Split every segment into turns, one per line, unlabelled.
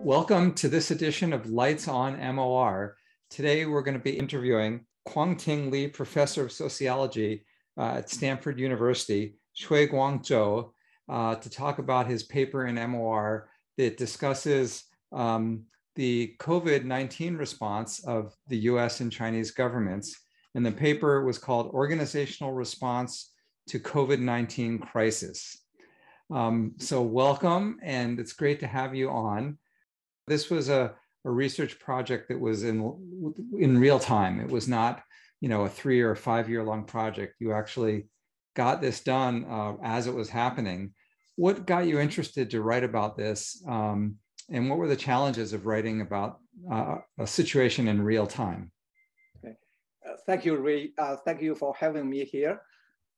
Welcome to this edition of Lights on MOR. Today, we're going to be interviewing Quangting Li, Professor of Sociology at Stanford University, Xueguang Zhou, to talk about his paper in MOR that discusses the COVID-19 response of the US and Chinese governments. And the paper was called Organizational Response to COVID-19 Crisis. So welcome, and it's great to have you on. This was a research project that was in real time. It was not, a 3 or 5 year long project. You actually got this done as it was happening. What got you interested to write about this? And what were the challenges of writing about a situation in real time?
Okay. Thank you, Ray. Thank you for having me here.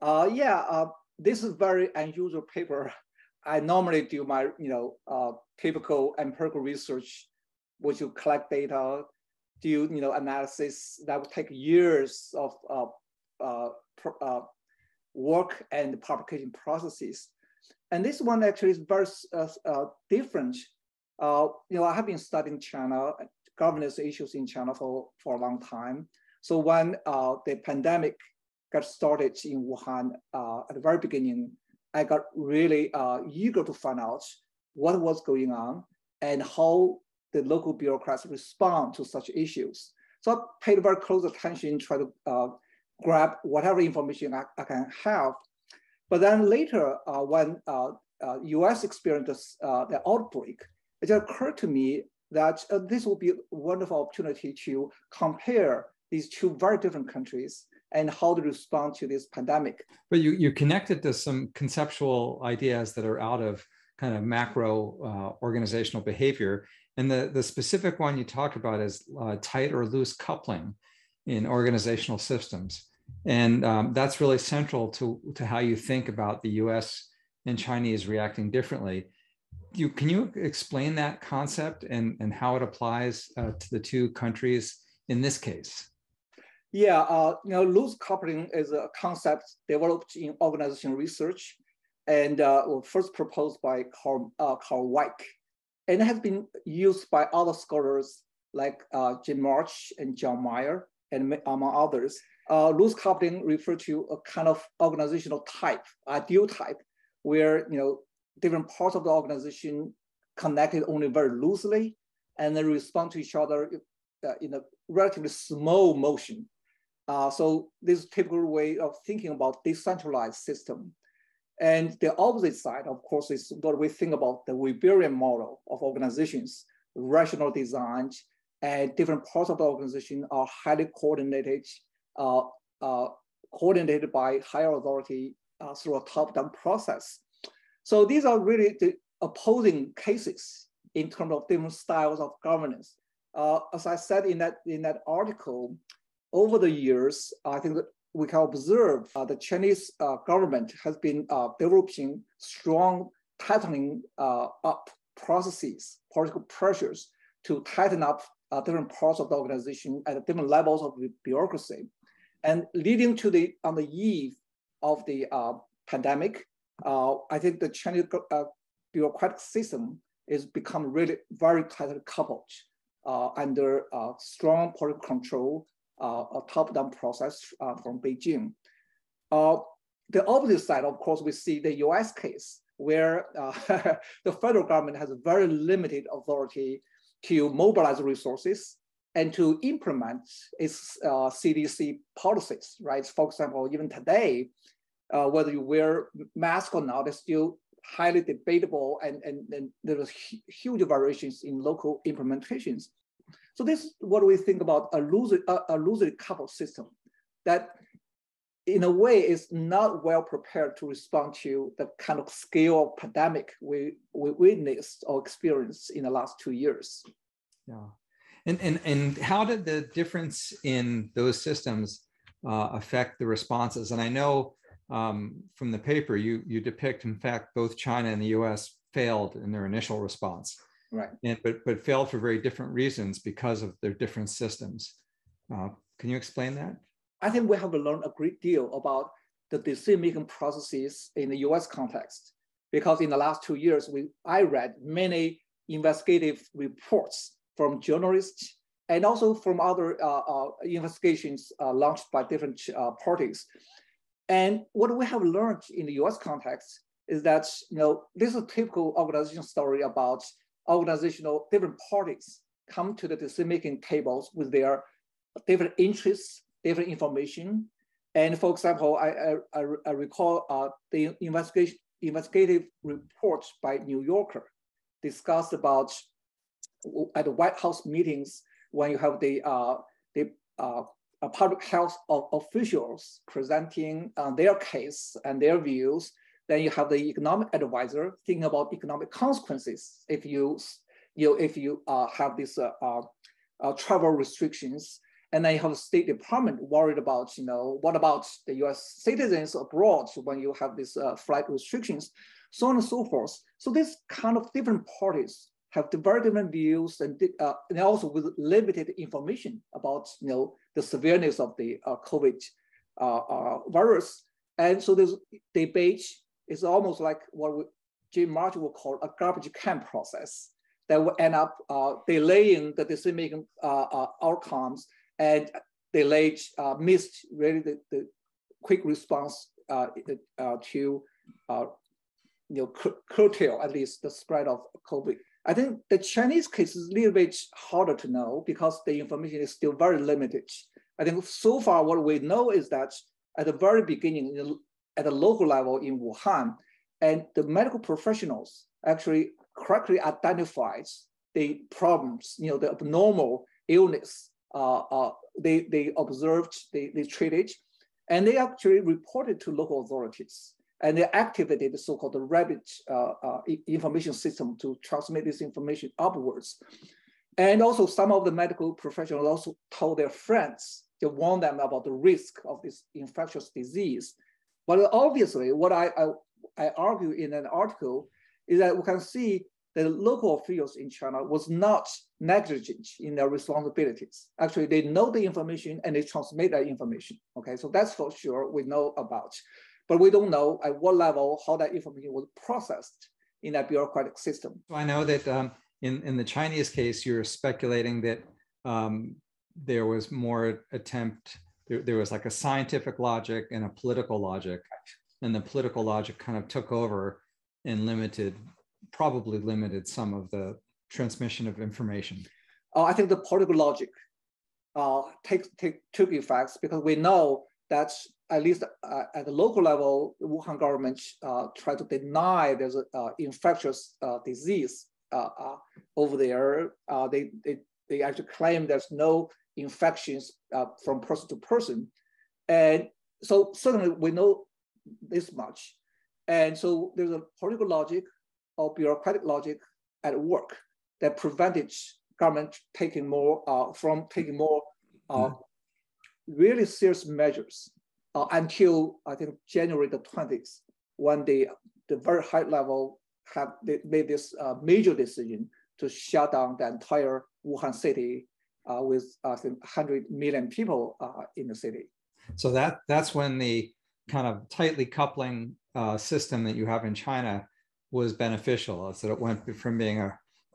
This is a very unusual paper. I normally do my, typical empirical research, which you collect data, do, analysis that would take years of work and publication processes. And this one actually is very different. I have been studying China, governance issues in China for a long time. So when the pandemic got started in Wuhan at the very beginning, I got really eager to find out what was going on and how the local bureaucrats respond to such issues. So I paid very close attention, try to grab whatever information I can have. But then later, when US experienced the outbreak, it just occurred to me that this would be a wonderful opportunity to compare these two very different countries and how to respond to this pandemic.
But you connected to some conceptual ideas that are out of kind of macro organizational behavior. And the specific one you talk about is tight or loose coupling in organizational systems. And that's really central to how you think about the US and Chinese reacting differently. Can you explain that concept and how it applies to the two countries in this case?
Yeah, loose coupling is a concept developed in organizational research and first proposed by Carl Weick. And it has been used by other scholars like Jim March and John Meyer, and among others. Loose coupling refers to a kind of organizational type, ideal type, where different parts of the organization connected only very loosely and then respond to each other in a relatively small motion. So this is a typical way of thinking about decentralized system. And the opposite side, of course, is what we think about the Weberian model of organizations, rational design, and different parts of the organization are highly coordinated, coordinated by higher authority through a top-down process. So these are really the opposing cases in terms of different styles of governance. As I said in that article, over the years, I think that we can observe the Chinese government has been developing strong tightening up processes, political pressures to tighten up different parts of the organization at different levels of the bureaucracy. And leading to on the eve of the pandemic, I think the Chinese bureaucratic system is become really very tightly coupled under strong political control, a top-down process from Beijing. The opposite side, of course, we see the US case where the federal government has a very limited authority to mobilize resources and to implement its CDC policies, right? For example, even today, whether you wear mask or not is still highly debatable, and there was huge variations in local implementations. So this is what we think about a loosely coupled system that in a way is not well prepared to respond to the kind of scale of pandemic we witnessed or experienced in the last 2 years.
Yeah. And how did the difference in those systems affect the responses? And I know from the paper, you depict, in fact, both China and the US failed in their initial response.
Right.
But failed for very different reasons because of their different systems. Can you explain that?
I think we have to learn a great deal about the decision-making processes in the US context, because in the last 2 years, I read many investigative reports from journalists and also from other investigations launched by different parties. And what we have learned in the US context is that, this is a typical organizational story about different parties come to the decision-making tables with their different interests, different information. And for example, I recall the investigative report by New Yorker discussed about at the White House meetings when you have the public health officials presenting their case and their views. Then you have the economic advisor thinking about economic consequences if you have these travel restrictions. And then you have the State Department worried about, what about the US citizens abroad when you have these flight restrictions, so on and so forth. So these kind of different parties have very different views and also with limited information about, the severeness of the COVID virus. And so this debate is almost like what Jim Martin would call a garbage can process that will end up delaying the decision-making outcomes and missed really the quick response to curtail at least the spread of COVID. I think the Chinese case is a little bit harder to know because the information is still very limited. I think so far what we know is that at the very beginning, at the local level in Wuhan, and the medical professionals actually correctly identified the problems, the abnormal illness. They observed, they treated, and they actually reported to local authorities. And they activated the so-called rapid information system to transmit this information upwards. And also some of the medical professionals also told their friends to warn them about the risk of this infectious disease. But obviously, what I argue in an article is that we can see that local officials in China was not negligent in their responsibilities. Actually, they know the information and they transmit that information. Okay, so that's for sure we know about. But we don't know at what level, how that information was processed in that bureaucratic system.
So I know that in the Chinese case, you're speculating that there was more attempt, there was like a scientific logic and a political logic, and the political logic kind of took over and probably limited some of the transmission of information.
I think the political logic took effects because we know that at least at the local level, the Wuhan government tried to deny there's an infectious disease over there. They actually claim there's no infections from person to person. And so certainly we know this much. And so there's a political logic or bureaucratic logic at work that prevented government from taking more really serious measures until I think January the 20th, when the very high level they made this major decision to shut down the entire Wuhan city with I think 100 million people in the city.
So that's when the kind of tightly coupling system that you have in China was beneficial. So it went from being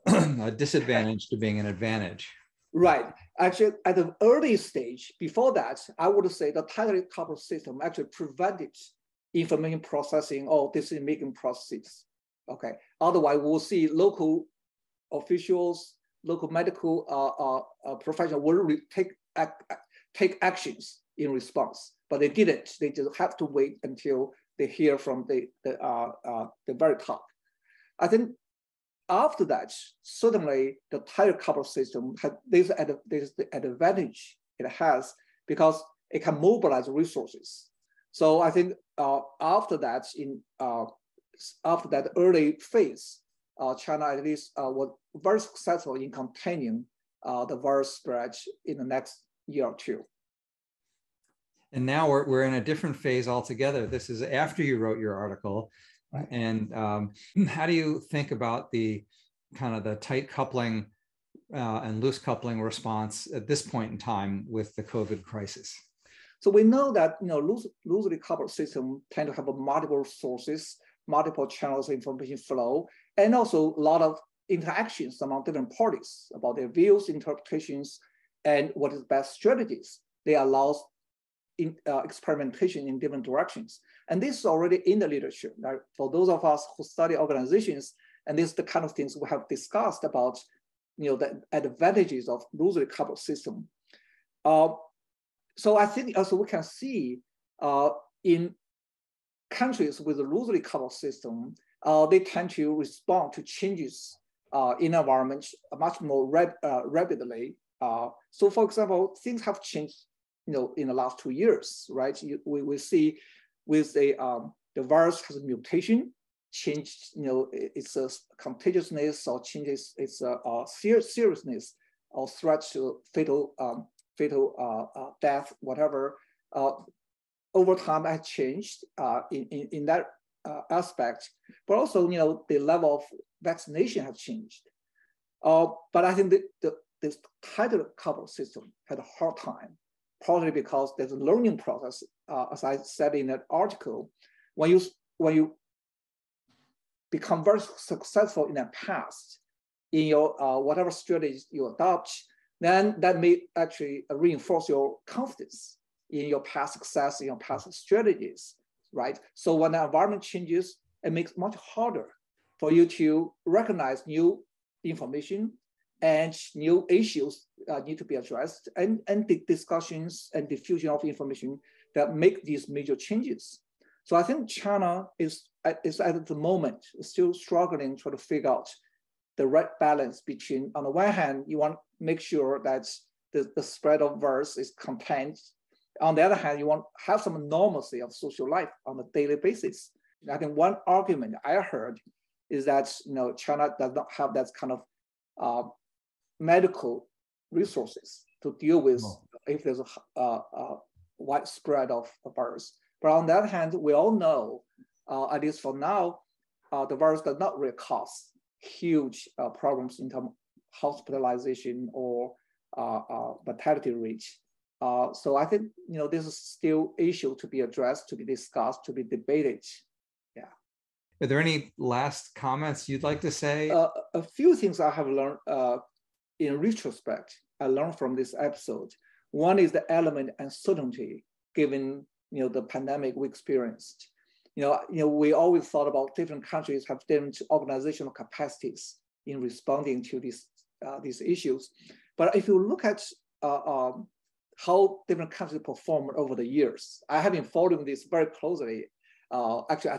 a disadvantage to being an advantage.
Right. Actually, at the early stage, before that, I would say the tightly coupled system actually prevented information processing or decision-making processes. Okay. Otherwise, we'll see local officials, local medical professionals will take actions in response, but they didn't. They just have to wait until they hear from the very top. I think after that, certainly the tire cover system there's the advantage it has because it can mobilize resources. So I think after that early phase, China at least was very successful in containing the virus spread in the next year or two.
And now we're in a different phase altogether. This is after you wrote your article. Right. And how do you think about the kind of the tight coupling and loose coupling response at this point in time with the COVID crisis?
So we know that loosely coupled systems tend to have multiple sources, multiple channels of information flow, and also a lot of interactions among different parties about their views, interpretations, and what is best strategies. They allow experimentation in different directions. And this is already in the literature. Now, for those of us who study organizations, and this is the kind of things we have discussed about, the advantages of loosely coupled system. So I think also we can see in countries with a loosely coupled system, they tend to respond to changes in environment much more rapidly. So for example, things have changed, in the last 2 years, right? We see with the virus has a mutation, changed, its contagiousness or changes its seriousness or threat to fatal death, whatever. Over time, that changed in that aspect, but also, the level of vaccination has changed. But I think this tightly coupled system had a hard time, partly because there's a learning process. As I said in that article, when you become very successful in the past in your whatever strategies you adopt, then that may actually reinforce your confidence in your past success, in your past strategies, right? So when the environment changes, it makes it much harder for you to recognize new information and new issues need to be addressed, and the discussions and diffusion of information that make these major changes. So I think China is at the moment still struggling to figure out the right balance between, on the one hand, you want to make sure that the spread of virus is contained. On the other hand, you want to have some normalcy of social life on a daily basis. I think one argument I heard is that China does not have that kind of medical resources to deal with if there's a widespread of virus. But on the other hand, we all know, at least for now, the virus does not really cause huge problems in terms of hospitalization or mortality rate. So I think this is still issue to be addressed, to be discussed, to be debated. Yeah.
Are there any last comments you'd like to say?
A few things I have learned in retrospect. I learned from this episode. One is the element uncertainty given the pandemic we experienced. We always thought about different countries have different organizational capacities in responding to these issues. But if you look at how different countries performed over the years, I have been following this very closely. Actually,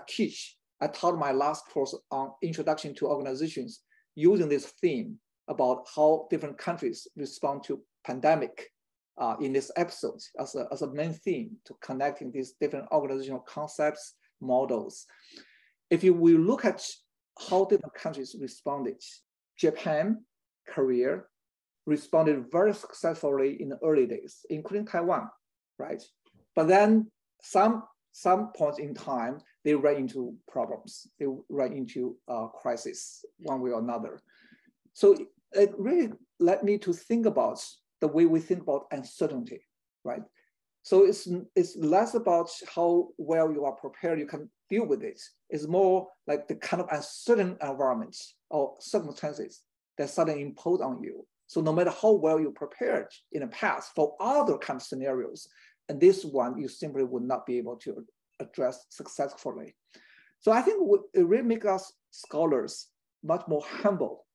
I taught my last course on Introduction to Organizations using this theme about how different countries respond to pandemic in this episode as a main theme to connecting these different organizational concepts, models. If we look at how different countries responded, Japan, Korea responded very successfully in the early days, including Taiwan, right? But then some points in time, they ran into problems. They ran into crisis one way or another. So it really led me to think about the way we think about uncertainty, right? So it's less about how well you are prepared, you can deal with it. It's more like the kind of uncertain environment or circumstances that suddenly impose on you. So no matter how well you prepared in the past for other kind of scenarios, and this one you simply would not be able to address successfully. So I think it really makes us scholars much more humble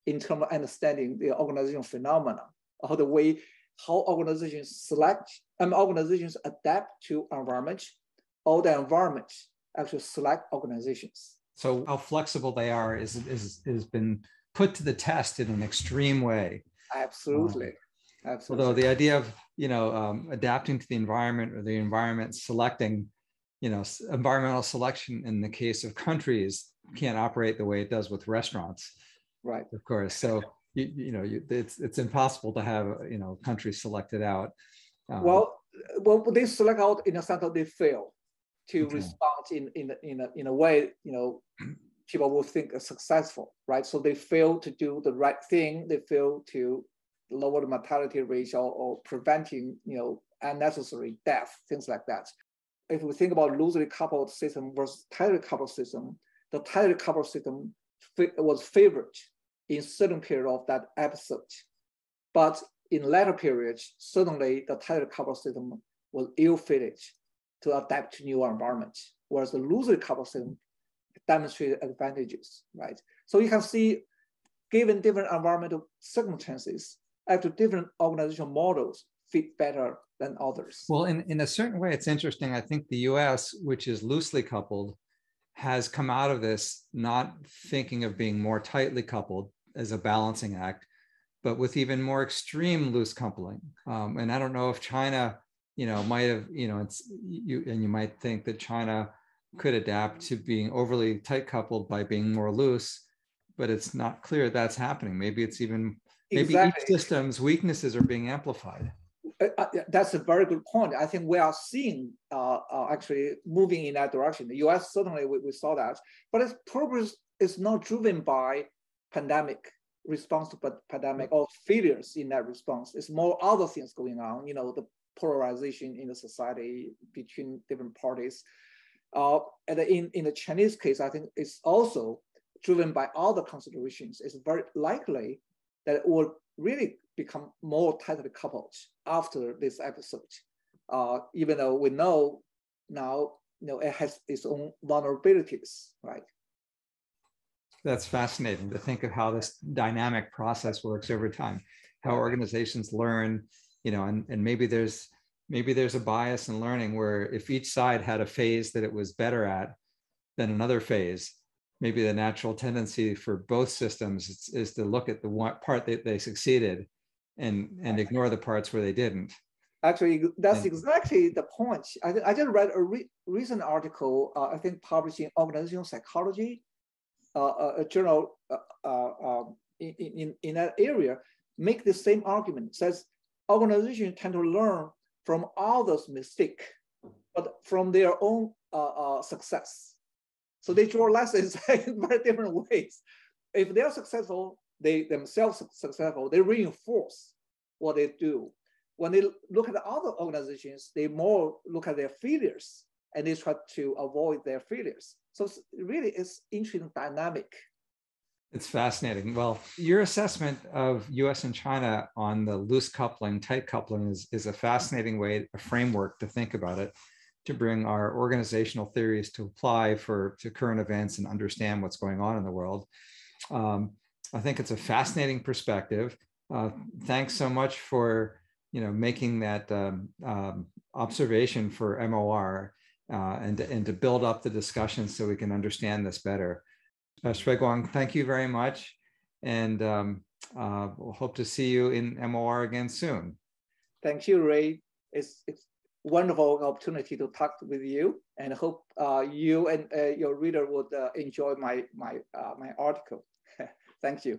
in terms of understanding the organizational phenomena, or the way how organizations organizations adapt to environment, or the environment actually select organizations.
So how flexible they are has been put to the test in an extreme way.
Absolutely. Absolutely.
Although the idea of adapting to the environment, or the environment selecting, environmental selection in the case of countries can't operate the way it does with restaurants.
Right.
Of course. So it's impossible to have countries selected out.
Well, they select out in a sense that they fail to respond in a way people will think are successful, right? So they fail to do the right thing. They fail to lower the mortality rate or preventing unnecessary death, things like that. If we think about loosely coupled system versus tightly coupled system, the tightly coupled system was favored in certain period of that episode. But in later periods, certainly the tightly coupled system was ill-fitted to adapt to new environment, whereas the loosely coupled system demonstrated advantages, right? So you can see, given different environmental circumstances, actually different organizational models fit better than others.
Well, in a certain way, it's interesting. I think the US, which is loosely coupled, has come out of this not thinking of being more tightly coupled as a balancing act, but with even more extreme loose coupling. And I don't know if China, might have, you might think that China could adapt to being overly tight coupled by being more loose, but it's not clear that's happening. Maybe it's even, maybe each system's weaknesses are being amplified.
That's a very good point. I think we are seeing actually moving in that direction. The US, certainly we saw that, but its purpose is not driven by pandemic response to pandemic or failures in that response. It's more other things going on, the polarization in the society between different parties. And in the Chinese case, I think it's also driven by other considerations. It's very likely that it will really become more tightly coupled after this episode, even though we know now, it has its own vulnerabilities, right?
That's fascinating to think of how this dynamic process works over time, how organizations learn, and maybe there's a bias in learning where if each side had a phase that it was better at than another phase, maybe the natural tendency for both systems is to look at the one part that they succeeded and ignore the parts where they didn't.
Actually, that's exactly the point. I just read a recent article, I think published in Organizational Psychology, a journal in that area, make the same argument. It says organizations tend to learn from others' mistake, but from their own success. So they draw lessons in very different ways. If they're successful, they themselves successful, they reinforce what they do. When they look at the other organizations, they more look at their failures and they try to avoid their failures. So really, it's interesting dynamic.
It's fascinating. Well, your assessment of US and China on the loose coupling, tight coupling is a fascinating way, a framework to think about it, to bring our organizational theories to apply to current events and understand what's going on in the world. I think it's a fascinating perspective. Thanks so much for making that observation for MOR and to build up the discussion so we can understand this better. Xueguang, thank you very much, and we'll hope to see you in MOR again soon.
Thank you, Ray. It's wonderful opportunity to talk with you, and hope you and your reader would enjoy my article. Thank you.